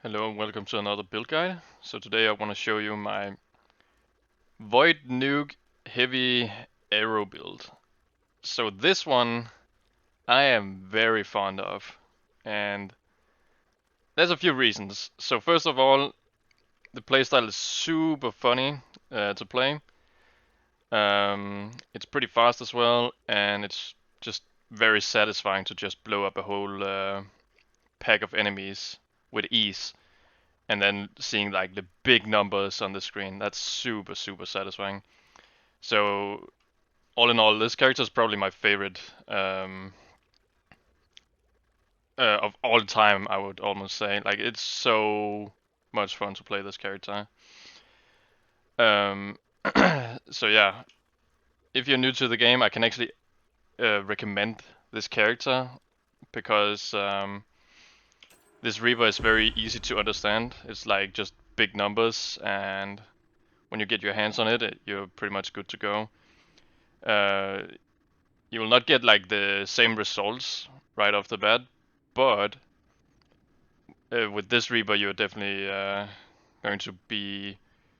Hello and welcome to another build guide. So today I want to show you my Void Nuke heavy arrow build. So this one I am very fond of, and there's a few reasons. So first of all, the playstyle is super funny to play. It's pretty fast as well, and it's just very satisfying to just blow up a whole pack of enemies with ease. And then seeing like the big numbers on the screen, that's super satisfying. So all in all, this character is probably my favorite of all time. I would almost say, like, it's so much fun to play this character. Um, so yeah, if you're new to the game, I can actually recommend this character because this Reaper is very easy to understand. It's like just big numbers, and when you get your hands on it, you're pretty much good to go. Uh, you will not get like the same results right off the bat, but with this Reaper, you're definitely going to be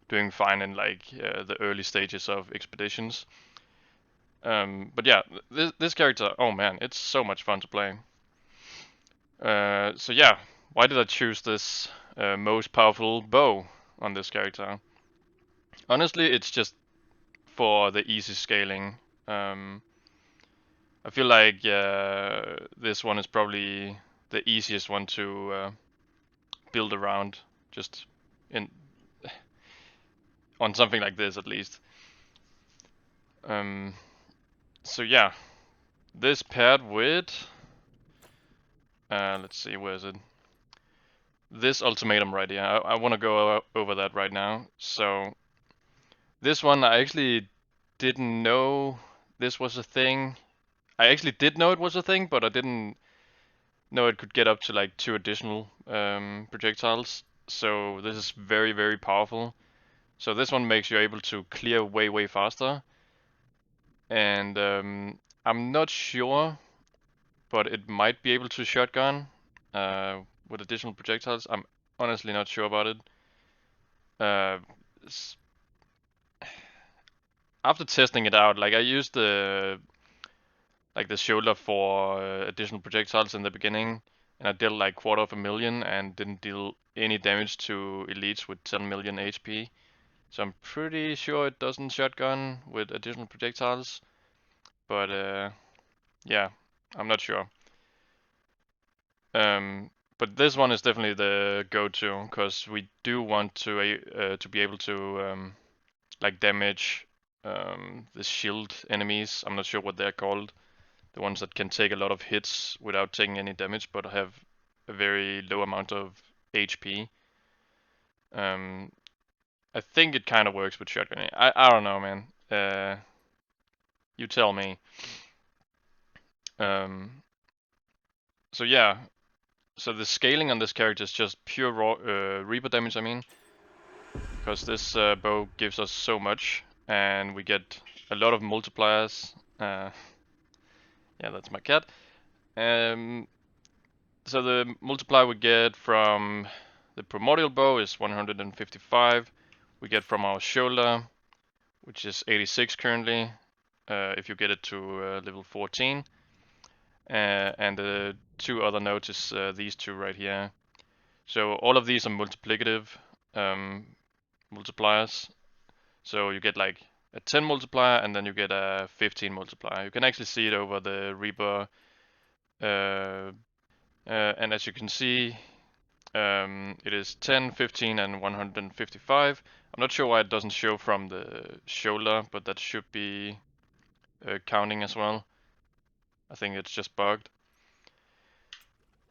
doing fine in like the early stages of expeditions. But yeah, this character, oh man, it's so much fun to play. So yeah, why did I choose this most powerful bow on this character? Honestly, it's just for the easy scaling. I feel like this one is probably the easiest one to build around, just in on something like this at least. Um, so yeah, this paired with, let's see, where is it? This ultimatum right here. I want to go over that right now. So this one I actually didn't know this was a thing. I actually did know it was a thing, but I didn't know it could get up to like 2 additional projectiles. So this is very powerful. So this one makes you able to clear way faster. And I'm not sure, but it might be able to shotgun with additional projectiles. I'm honestly not sure about it. Uh, After testing it out, like I used the shoulder for additional projectiles in the beginning, and I dealt like 250,000 and didn't deal any damage to elites with 10 million HP. So I'm pretty sure it doesn't shotgun with additional projectiles, but yeah, I'm not sure. But this one is definitely the go-to because we do want to be able to like damage the shield enemies. I'm not sure what they're called. The ones that can take a lot of hits without taking any damage, but have a very low amount of HP. Um, I think it kind of works with shotgunning. I don't know, man. You tell me. Um, so yeah, so the scaling on this character is just pure raw Reaper damage. I mean, because this bow gives us so much, and we get a lot of multipliers. Yeah, that's my cat. So the multiplier we get from the primordial bow is 155. We get from our shoulder, which is 86 currently, if you get it to level 14. And the 2 other notes is these 2 right here. So all of these are multiplicative multipliers. So you get like a 10 multiplier and then you get a 15 multiplier. You can actually see it over the Reaper. And as you can see, it is 10, 15, and 155. I'm not sure why it doesn't show from the shoulder, but that should be counting as well. I think it's just bugged.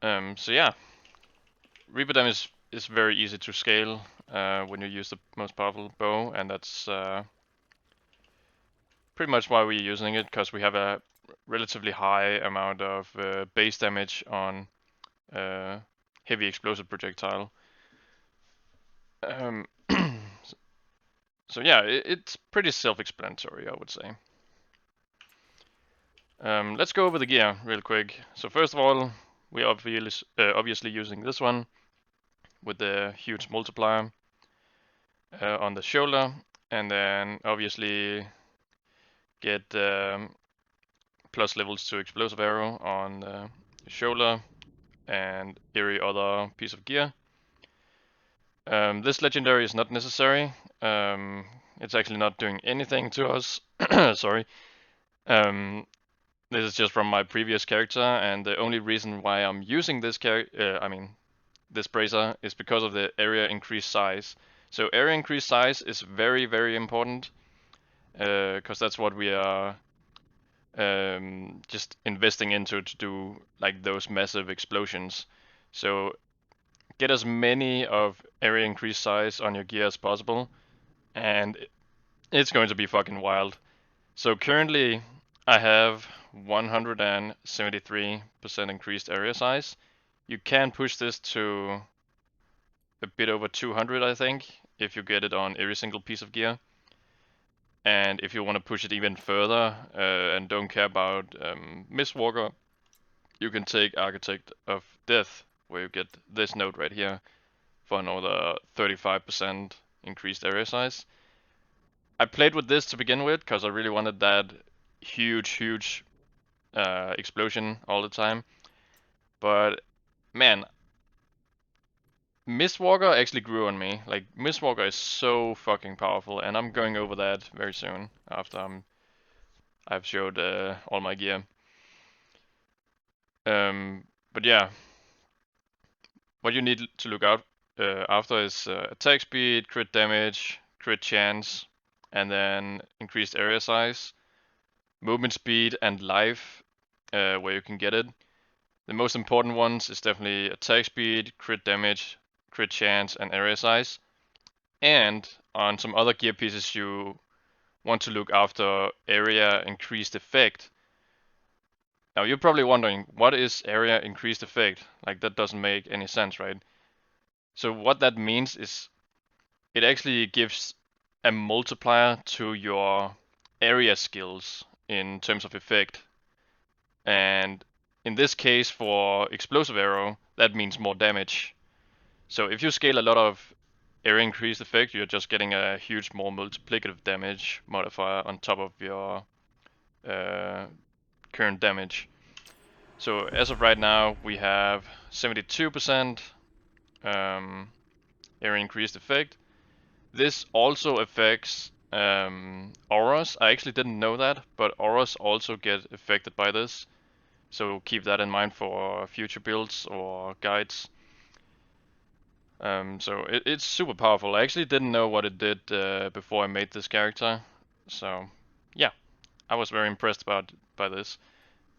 So yeah, Reaper damage is very easy to scale when you use the most powerful bow, and that's pretty much why we're using it, because we have a relatively high amount of base damage on heavy explosive projectile. Um, so yeah, it's pretty self-explanatory, I would say. Let's go over the gear real quick. So first of all, we're obviously using this one. with the huge multiplier on the shoulder, and then obviously get plus levels to explosive arrow on the shoulder and every other piece of gear. This legendary is not necessary. It's actually not doing anything to us. Sorry. This is just from my previous character, and the only reason why I'm using this this bracer is because of the area increased size. So area increased size is very, very important, because that's what we are just investing into to do like those massive explosions. So get as many of area increased size on your gear as possible, and it's going to be fucking wild. So currently I have 173% increased area size. You can push this to a bit over 200, I think, if you get it on every single piece of gear. And if you want to push it even further and don't care about Mistwalker, you can take Architect of Death, where you get this node right here for another 35% increased area size. I played with this to begin with because I really wanted that huge explosion all the time. But man, Mistwalker actually grew on me. Like, Mistwalker is so fucking powerful, and I'm going over that very soon after I've showed all my gear. But yeah, what you need to look out after is attack speed, crit damage, crit chance, and then increased area size, movement speed, and life, where you can get it. The most important ones is definitely attack speed, crit damage, crit chance, and area size. And on some other gear pieces, you want to look after area increased effect. Now you're probably wondering, what is area increased effect? Like, that doesn't make any sense, right? So what that means is it actually gives a multiplier to your area skills in terms of effect. And in this case, for explosive arrow, that means more damage. So if you scale a lot of area increased effect, you're just getting a huge more multiplicative damage modifier on top of your current damage. So as of right now, we have 72% area increased effect. This also affects auras. I actually didn't know that, but auras also get affected by this. So keep that in mind for future builds or guides. So it's super powerful. I actually didn't know what it did before I made this character. So yeah, I was very impressed by this.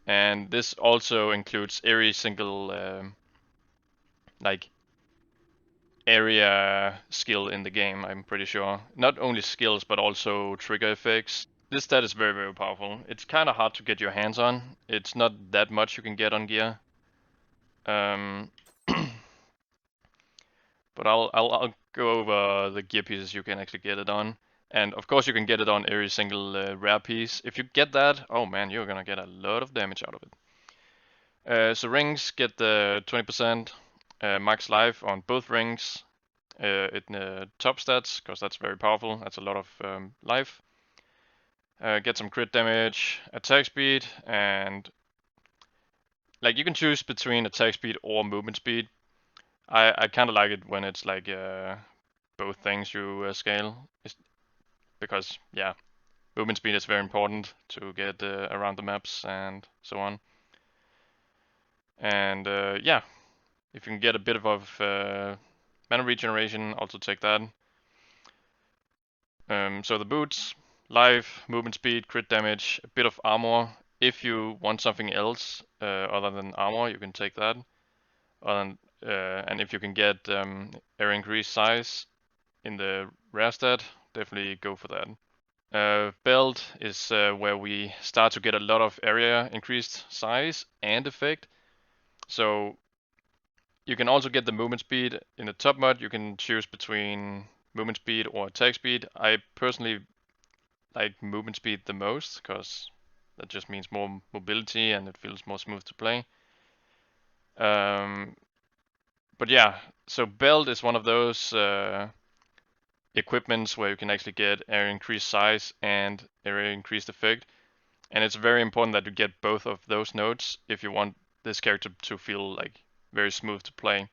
And this also includes every single like area skill in the game, I'm pretty sure. Not only skills, but also trigger effects. This stat is very, very powerful. It's kind of hard to get your hands on. It's not that much you can get on gear. But I'll go over the gear pieces you can actually get it on. And of course you can get it on every single rare piece. If you get that, oh man, you're gonna get a lot of damage out of it. So rings get the 20% max life on both rings in the top stats, because that's very powerful. That's a lot of life. Get some crit damage, attack speed, and like you can choose between attack speed or movement speed. I kind of like it when it's like both things you scale, because yeah, movement speed is very important to get around the maps and so on. And yeah, if you can get a bit of mana regeneration, also take that. So the boots, life, movement speed, crit damage, a bit of armor. If you want something else other than armor, you can take that. And if you can get area increased size in the rare stat, definitely go for that. Belt is where we start to get a lot of area increased size and effect. So you can also get the movement speed. In the top mod, you can choose between movement speed or attack speed. I personally like movement speed the most, because that just means more mobility and it feels more smooth to play. But yeah, So belt is one of those equipments where you can actually get area increased size and area increased effect. And it's very important that you get both of those nodes if you want this character to feel like very smooth to play.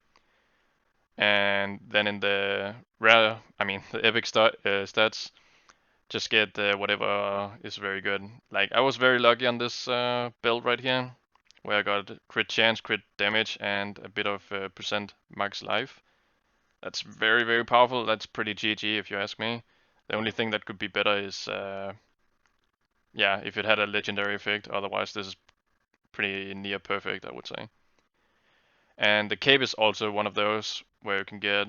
And then in the rare, the epic stats, just get whatever is very good. Like I was very lucky on this build right here, where I got crit chance, crit damage, and a bit of percent max life. That's very, very powerful. That's pretty GG if you ask me. The only thing that could be better is, yeah, if it had a legendary effect. Otherwise, this is pretty near perfect, I would say. And the cape is also one of those where you can get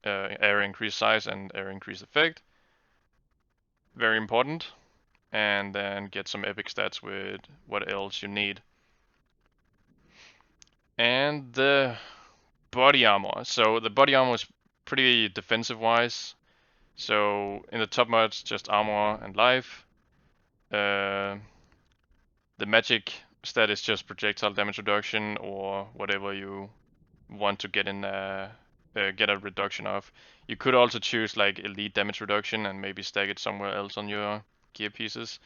area increase size and area increase effect. Very important. And then get some epic stats with what else you need. And the body armor. So the body armor is pretty defensive wise. So in the top mods, just armor and life. The magic stat is just projectile damage reduction or whatever you want to get in get a reduction of. You could also choose like elite damage reduction and maybe stack it somewhere else on your gear pieces.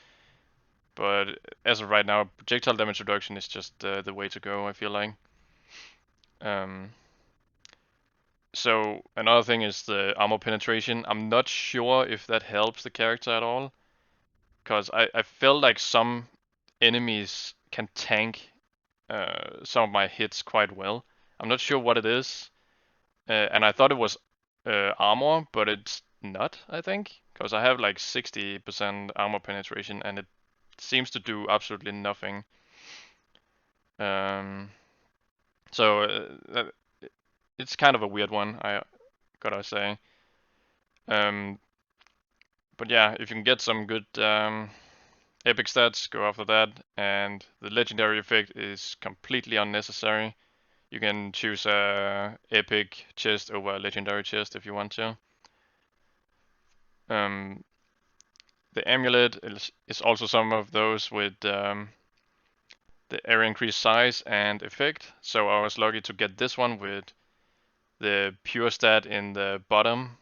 But as of right now, projectile damage reduction is just the way to go, I feel like. Um, so another thing is the armor penetration. I'm not sure if that helps the character at all, because I felt like some enemies can tank some of my hits quite well. I'm not sure what it is, and I thought it was armor, but it's not, I think, because I have like 60% armor penetration, and it seems to do absolutely nothing. Um, so it's kind of a weird one, I gotta say. Um, but yeah, if you can get some good epic stats, go after that. And the legendary effect is completely unnecessary. You can choose a epic chest over a legendary chest if you want to. Um, the amulet is also some of those with the area increase size and effect. So I was lucky to get this one with the pure stat in the bottom,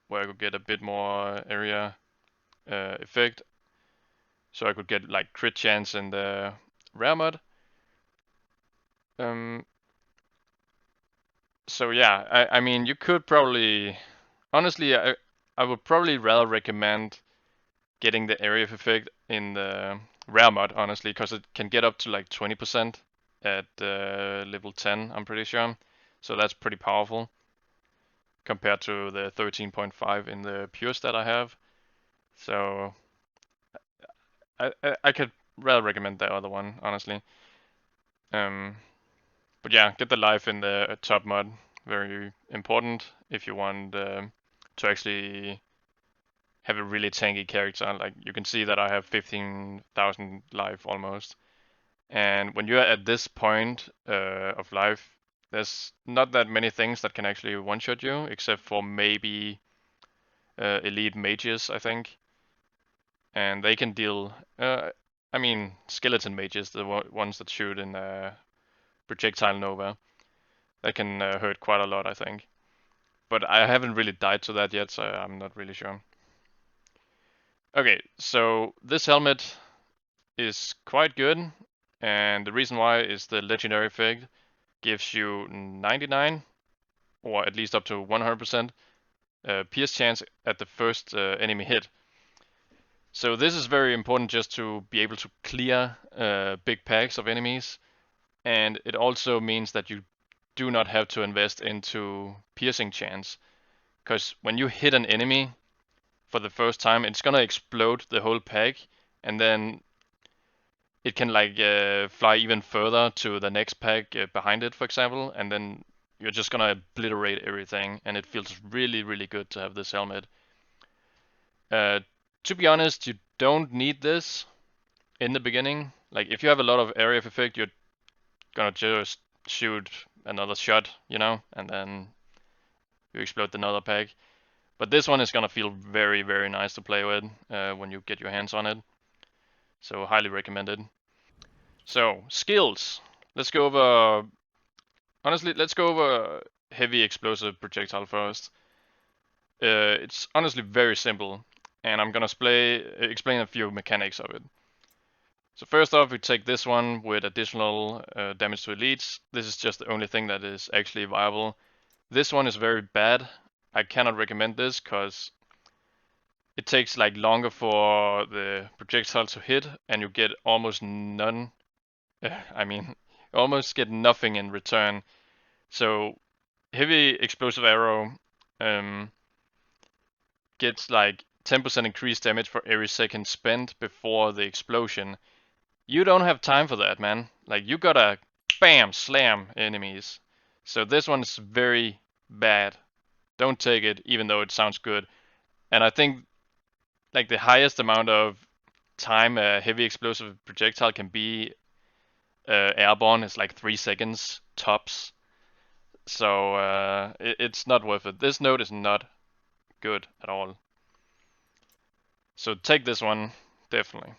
where I could get a bit more area effect. So I could get like crit chance in the rare mod. Um, so yeah, I mean you could probably, honestly, I would probably rather recommend getting the area of effect in the rare mod, honestly, because it can get up to like 20% at level 10, I'm pretty sure. So that's pretty powerful compared to the 13.5 in the pure stat I have. So I could rather recommend the other one, honestly. Um, but yeah, get the life in the top mod. Very important if you want to actually have a really tanky character. Like you can see that I have 15,000 life almost. And when you're at this point of life, there's not that many things that can actually one-shot you, except for maybe elite mages, I think. And they can deal. Skeleton mages, the ones that shoot in projectile nova, that can hurt quite a lot, I think. But I haven't really died to that yet, so I'm not really sure. Okay, so this helmet is quite good, and the reason why is the legendary effect gives you 99, or at least up to 100% pierce chance at the first enemy hit. So this is very important just to be able to clear big packs of enemies, and it also means that you do not have to invest into piercing chance, because when you hit an enemy for the first time, it's gonna explode the whole pack, and then it can like fly even further to the next pack behind it, for example, and then you're just gonna obliterate everything, and it feels really, really good to have this helmet. To be honest, you don't need this in the beginning. Like if you have a lot of area of effect, you're gonna just shoot another shot, and then you explode another pack. But this one is gonna feel very, very nice to play with when you get your hands on it. So highly recommended. So skills. Let's go over. Honestly, let's go over heavy explosive projectile first. It's honestly very simple, and I'm gonna explain a few mechanics of it. So first off, we take this one with additional damage to elites. This is just the only thing that is actually viable. This one is very bad. I cannot recommend this because it takes like longer for the projectile to hit, and you get almost none. I mean, almost get nothing in return. So heavy explosive arrow gets like 10% increased damage for every second spent before the explosion. You don't have time for that, man. Like, you gotta bam slam enemies. So this one is very bad. Don't take it, even though it sounds good. And I think like the highest amount of time a heavy explosive projectile can be airborne is like 3 seconds tops. So it's not worth it. This node is not good at all. So take this one, definitely.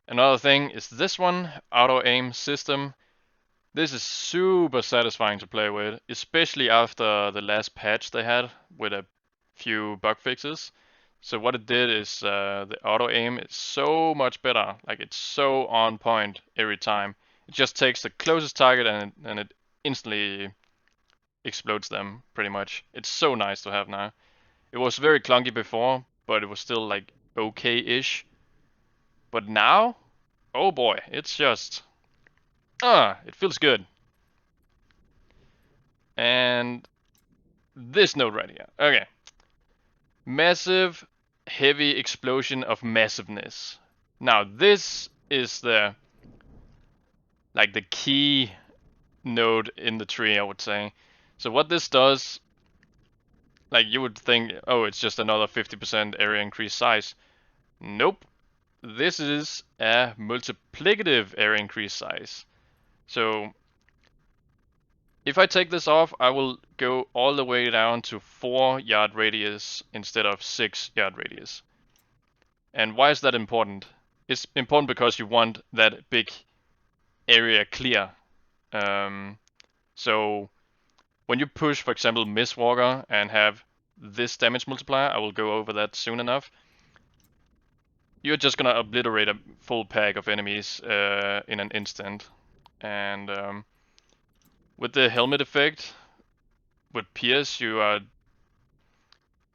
Another thing is this one, auto aim system. This is super satisfying to play with, especially after the last patch they had with a few bug fixes. So what it did is the auto aim is so much better. Like, it's so on point every time. It just takes the closest target and it instantly explodes them pretty much. It's so nice to have now. It was very clunky before, but it was still like okay-ish. But now, oh boy, it's just it feels good. And this node right here. Okay. Massive, heavy explosion of massiveness. Now this is the key node in the tree, I would say. So what this does, like, you would think, oh, it's just another 50% area increase size. Nope. This is a multiplicative area increase size. So if I take this off, I will go all the way down to 4-yard radius instead of 6-yard radius. And why is that important? It's important because you want that big area clear. So when you push, for example, Mistwalker and have this damage multiplier, I will go over that soon enough, you're just gonna obliterate a full pack of enemies in an instant. And with the helmet effect, with Pierce, you are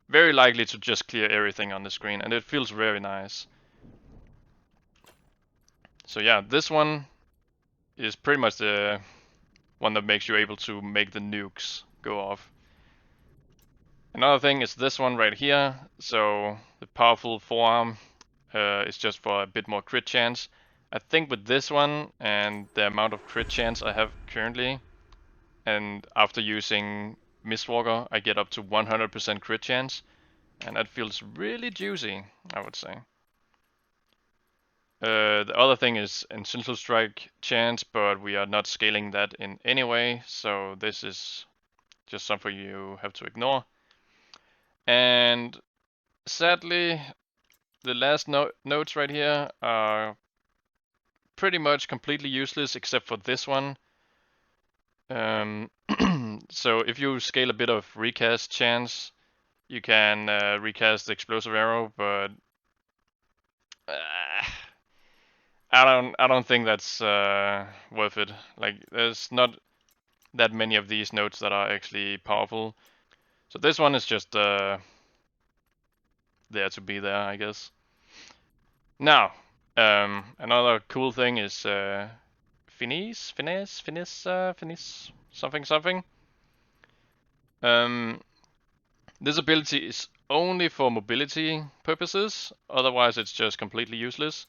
very likely to just clear everything on the screen, and it feels very nice. So yeah, this one is pretty much the one that makes you able to make the nukes go off. Another thing is this one right here. So the powerful forearm is just for a bit more crit chance. I think with this one and the amount of crit chance I have currently, and after using Mistwalker, I get up to 100% crit chance, and that feels really juicy, I would say. The other thing is Ancestral Strike chance, but we are not scaling that in any way, so this is just something you have to ignore. And sadly, the last nodes right here are pretty much completely useless except for this one. So if you scale a bit of recast chance, you can recast the explosive arrow, but I don't think that's worth it. Like, there's not that many of these nodes that are actually powerful. So this one is just there to be there, I guess. Now, another cool thing is finis, something. This ability is only for mobility purposes, otherwise it's just completely useless.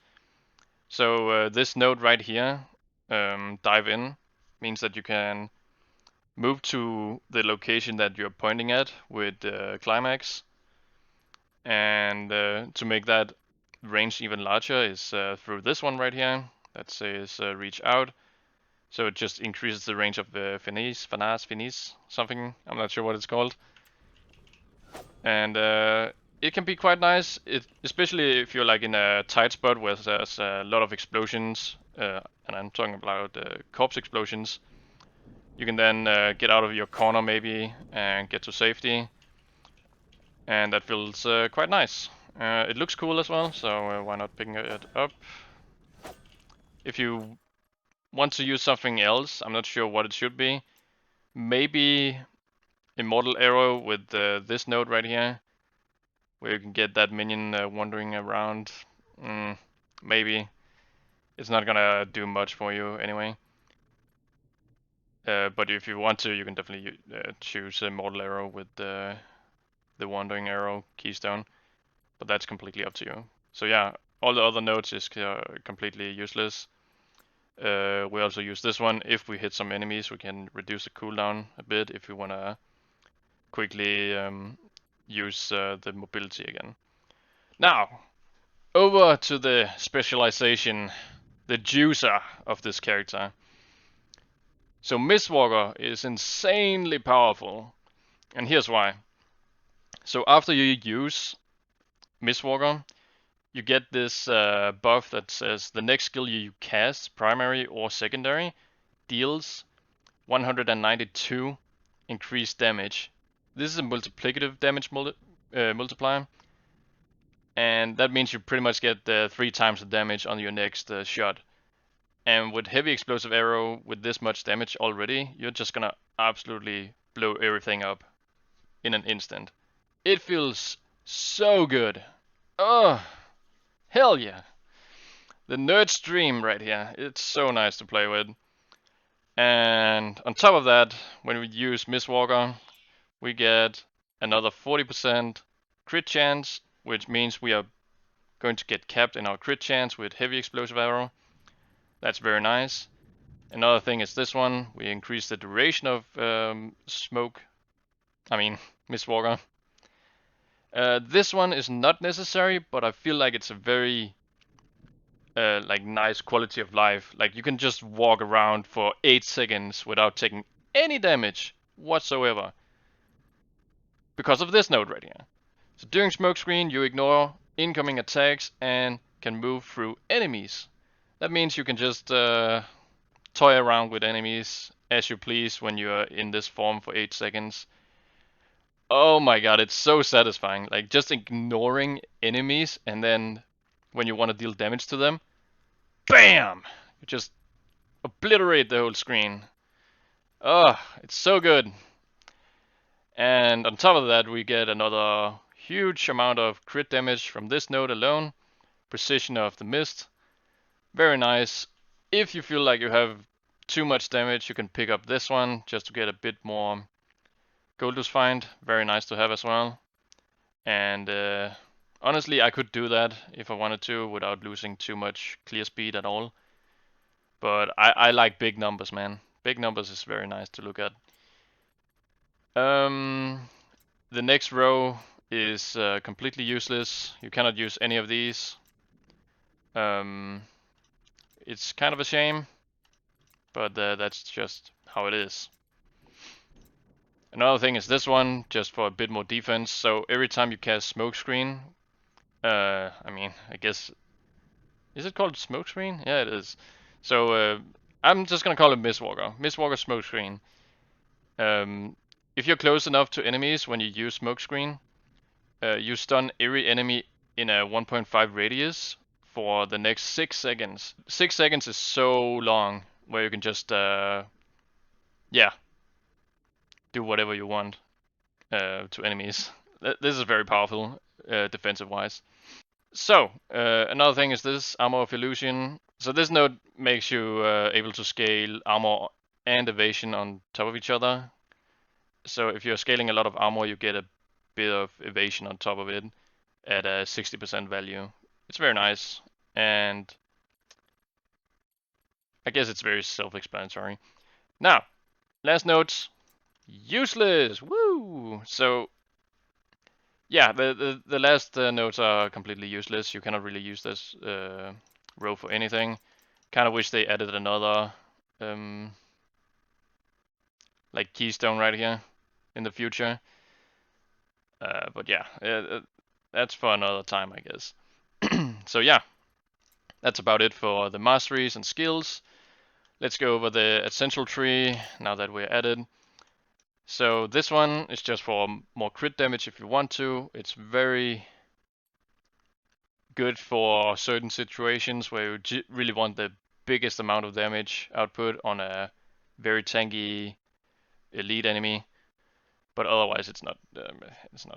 So this node right here, dive in, means that you can move to the location that you're pointing at with climax. And to make that range even larger is through this one right here that says reach out. So it just increases the range of the finis, something, I'm not sure what it's called. And it can be quite nice, especially if you're like in a tight spot where there's a lot of explosions, and I'm talking about corpse explosions. You can then get out of your corner maybe and get to safety, and that feels quite nice. It looks cool as well, so why not picking it up? If you want to use something else, I'm not sure what it should be. Maybe Immortal Arrow with this node right here, where you can get that minion wandering around. Maybe. It's not gonna do much for you anyway. But if you want to, you can definitely choose Immortal Arrow with the Wandering Arrow keystone. But that's completely up to you. So yeah, all the other nodes is completely useless. We also use this one. If we hit some enemies, we can reduce the cooldown a bit if we want to quickly use the mobility again. Now, over to the specialization, the juicer of this character. So Mistwalker is insanely powerful, and here's why. So after you use Mistwalker, you get this buff that says the next skill you cast, primary or secondary, deals 192 increased damage. This is a multiplicative damage multiplier, and that means you pretty much get 3 times the damage on your next shot. And with heavy explosive arrow with this much damage already, you're just gonna absolutely blow everything up in an instant. It feels so good. Oh, hell yeah. The nerd stream right here. It's so nice to play with. And on top of that, when we use Mistwalker, we get another 40% crit chance, which means we are going to get capped in our crit chance with heavy explosive arrow. That's very nice. Another thing is this one. We increase the duration of Mistwalker. This one is not necessary, but I feel like it's a very nice quality of life. Like you can just walk around for 8 seconds without taking any damage whatsoever because of this node right here. So during smokescreen, you ignore incoming attacks and can move through enemies. That means you can just toy around with enemies as you please when you're in this form for 8 seconds. Oh my god, it's so satisfying. Like just ignoring enemies, and then when you want to deal damage to them, BAM! You just obliterate the whole screen. Oh, it's so good. And on top of that, we get another huge amount of crit damage from this node alone. Precision of the mist. Very nice. If you feel like you have too much damage, you can pick up this one just to get a bit more Goldus Find. Very nice to have as well. And honestly, I could do that if I wanted to without losing too much clear speed at all. But I like big numbers, man. Big numbers is very nice to look at. The next row is completely useless. You cannot use any of these. It's kind of a shame, but that's just how it is. Another thing is this one, just for a bit more defense. So every time you cast Smokescreen, I guess, is it called Smokescreen? Yeah, it is. So I'm just gonna call it Mistwalker. Mistwalker Smokescreen. If you're close enough to enemies when you use Smokescreen, you stun every enemy in a 1.5 radius for the next 6 seconds. 6 seconds is so long, where you can just, do whatever you want to enemies. This is very powerful, defensive-wise. So, another thing is this Armor of Illusion. So this node makes you able to scale armor and evasion on top of each other. So if you're scaling a lot of armor, you get a bit of evasion on top of it at a 60% value. It's very nice, and I guess it's very self-explanatory. Now, last notes, useless, woo! So yeah, the last notes are completely useless. You cannot really use this row for anything. Kind of wish they added another like keystone right here in the future. But yeah, that's for another time, I guess. So yeah, that's about it for the masteries and skills. Let's go over the Ancestral tree now that we're at it. So this one is just for more crit damage if you want to. It's very good for certain situations where you really want the biggest amount of damage output on a very tanky elite enemy. But otherwise, it's not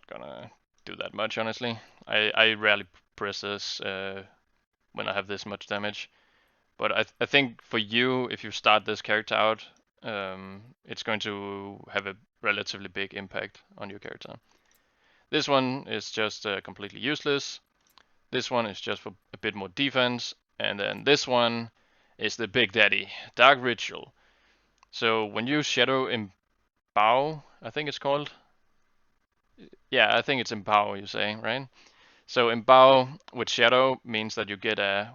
gonna do that much, honestly. I rarely press this when I have this much damage. But I think for you, if you start this character out, it's going to have a relatively big impact on your character. This one is just completely useless. This one is just for a bit more defense. And then this one is the Big Daddy, Dark Ritual. So when you Shadow Embow, I think it's called. Yeah, I think it's Embow, you say, right? So Embow with Shadow means that you get a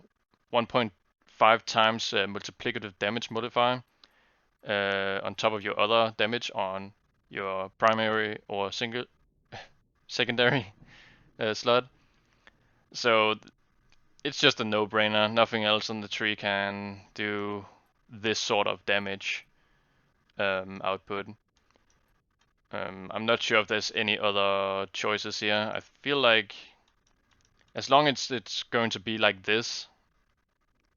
1.5 times multiplicative damage modifier on top of your other damage on your primary or secondary slot. So it's just a no-brainer. Nothing else on the tree can do this sort of damage output. I'm not sure if there's any other choices here. I feel like as long as it's going to be like this,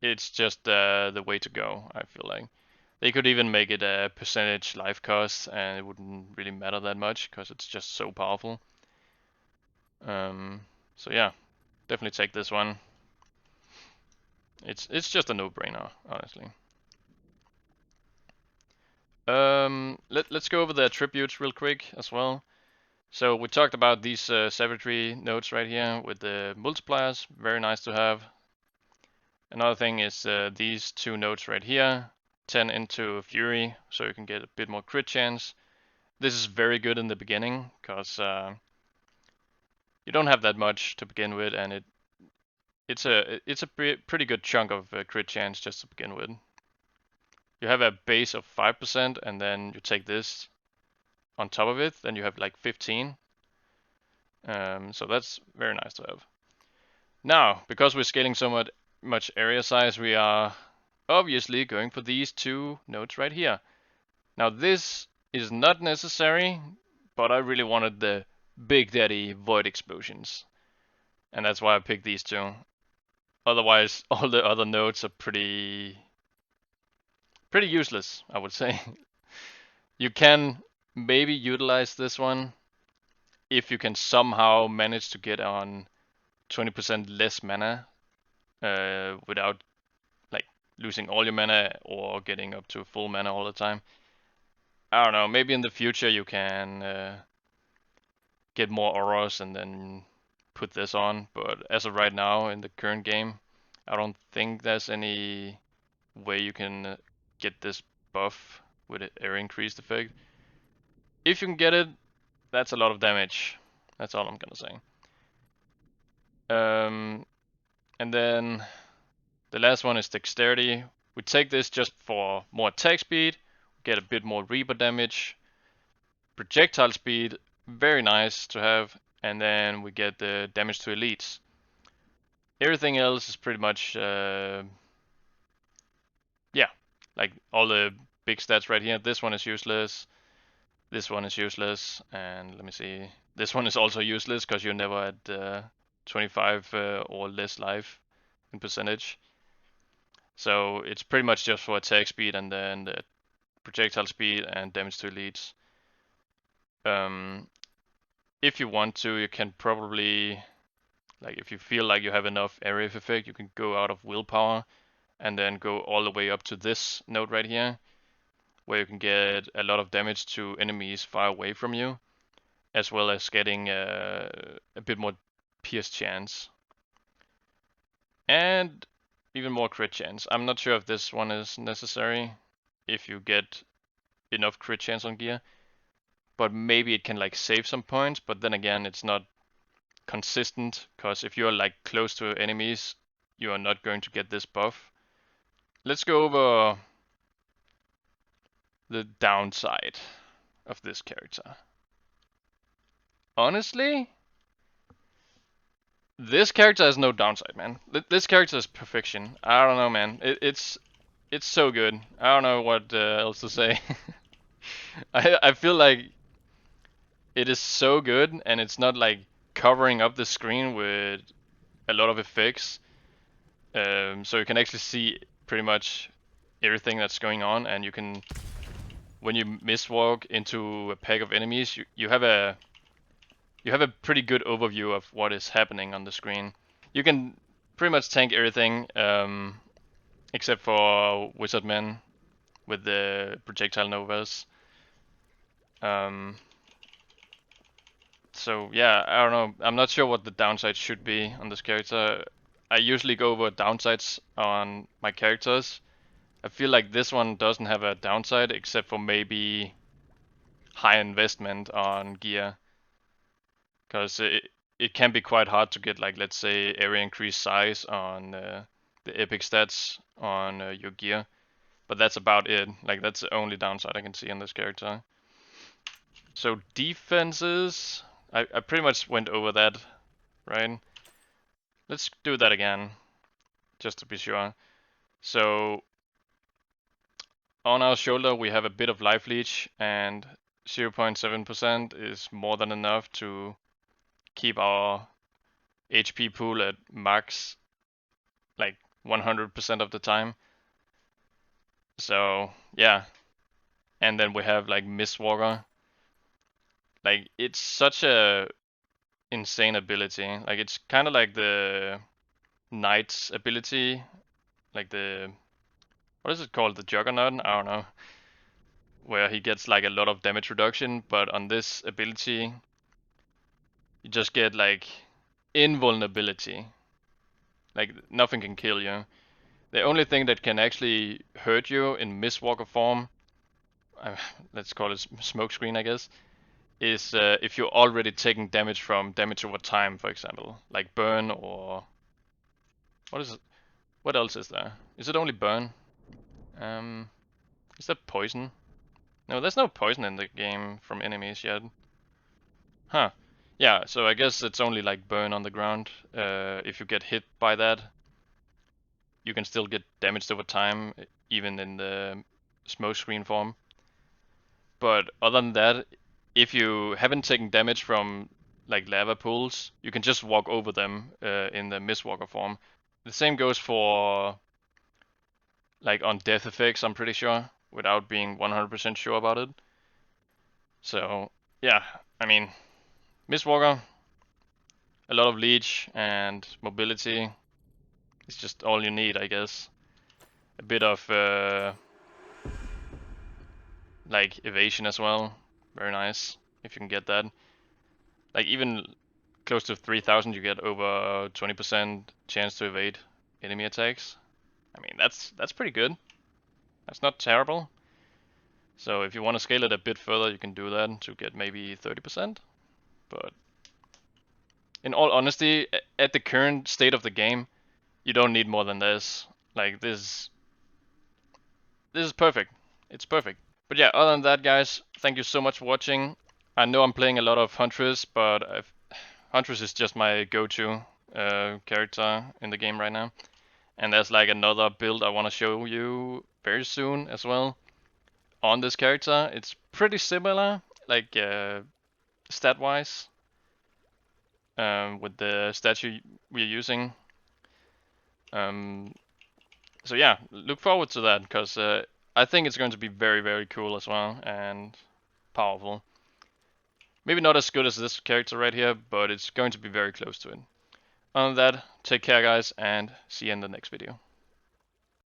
it's just the way to go, I feel like. They could even make it a percentage life cost and it wouldn't really matter that much because it's just so powerful. So yeah, definitely take this one. It's just a no-brainer, honestly. Let's go over the attributes real quick as well. So we talked about these savagery nodes right here with the multipliers, very nice to have. Another thing is these two nodes right here, 10 into Fury, so you can get a bit more crit chance. This is very good in the beginning, because you don't have that much to begin with, and it's a pretty good chunk of crit chance just to begin with. You have a base of 5%, and then you take this on top of it, then you have like 15. So that's very nice to have. Now, because we're scaling so much area size, we are obviously going for these two nodes right here. Now this is not necessary, but I really wanted the Big Daddy Void Explosions. And that's why I picked these two. Otherwise, all the other nodes are pretty useless, I would say. You can maybe utilize this one if you can somehow manage to get on 20% less mana without like losing all your mana or getting up to full mana all the time. I don't know, maybe in the future you can get more auras and then put this on, but as of right now in the current game, I don't think there's any way you can get this buff with an air increased effect. If you can get it, that's a lot of damage. That's all I'm gonna say. And then the last one is dexterity. We take this just for more attack speed, get a bit more Reaper damage, projectile speed, very nice to have, and then we get the damage to elites. Everything else is pretty much, yeah, like all the big stats right here. This one is useless, this one is useless, and let me see. This one is also useless because you're never at 25 or less life in percentage. So it's pretty much just for attack speed and then the projectile speed and damage to elites. If you want to, you can probably, like if you feel like you have enough area of effect, you can go out of willpower and then go all the way up to this node right here, where you can get a lot of damage to enemies far away from you, as well as getting a bit more pierce chance. And even more crit chance. I'm not sure if this one is necessary if you get enough crit chance on gear, but maybe it can like save some points, but then again it's not consistent, because if you're like close to enemies, you are not going to get this buff. Let's go over the downside of this character. Honestly, this character has no downside, man. This character is perfection. I don't know, man. It's it's so good. I don't know what else to say. I feel like it is so good, and it's not like covering up the screen with a lot of effects. So you can actually see pretty much everything that's going on, and you can, when you miswalk into a pack of enemies, you have a pretty good overview of what is happening on the screen. You can pretty much tank everything, except for Wizardmen with the projectile novas. So yeah, I don't know. I'm not sure what the downside should be on this character. I usually go over downsides on my characters. I feel like this one doesn't have a downside except for maybe high investment on gear, because it can be quite hard to get, like, let's say area increase size on the epic stats on your gear. But that's about it. Like, that's the only downside I can see on this character. So defenses, I pretty much went over that, right? Let's do that again, just to be sure. So on our shoulder we have a bit of life leech, and 0.7% is more than enough to keep our HP pool at max, like 100% of the time. So yeah, and then we have like Mistwalker. Like, it's such a insane ability. Like, it's kind of like the Knight's ability, like the, what is it called, the Juggernaut? I don't know. Where he gets like a lot of damage reduction, but on this ability you just get like invulnerability. Like, nothing can kill you. The only thing that can actually hurt you in Mistwalker form, let's call it smokescreen, I guess, is if you're already taking damage from damage over time, for example, like burn, or what is it? What else is there? Is it only burn? Is that poison? No, there's no poison in the game from enemies yet. Huh. Yeah, so I guess it's only like burn on the ground. If you get hit by that, you can still get damaged over time, even in the smoke screen form. But other than that, if you haven't taken damage from like lava pools, you can just walk over them in the Mistwalker form. The same goes for like on death effects, I'm pretty sure, without being 100% sure about it. So yeah, I mean, Mistwalker, a lot of leech and mobility is just all you need, I guess. A bit of like evasion as well, very nice if you can get that. Like, even close to 3000 you get over 20% chance to evade enemy attacks. I mean, that's pretty good. That's not terrible. So if you want to scale it a bit further, you can do that to get maybe 30%. But in all honesty, at the current state of the game, you don't need more than this. Like, this is perfect. It's perfect. But yeah, other than that, guys, thank you so much for watching. I know I'm playing a lot of Huntress, but Huntress is just my go-to character in the game right now. And there's like another build I want to show you very soon as well on this character. It's pretty similar, like stat-wise, with the statue we're using. So yeah, look forward to that, because I think it's going to be very, very cool as well, and powerful. Maybe not as good as this character right here, but it's going to be very close to it. Other than that, take care, guys, and see you in the next video.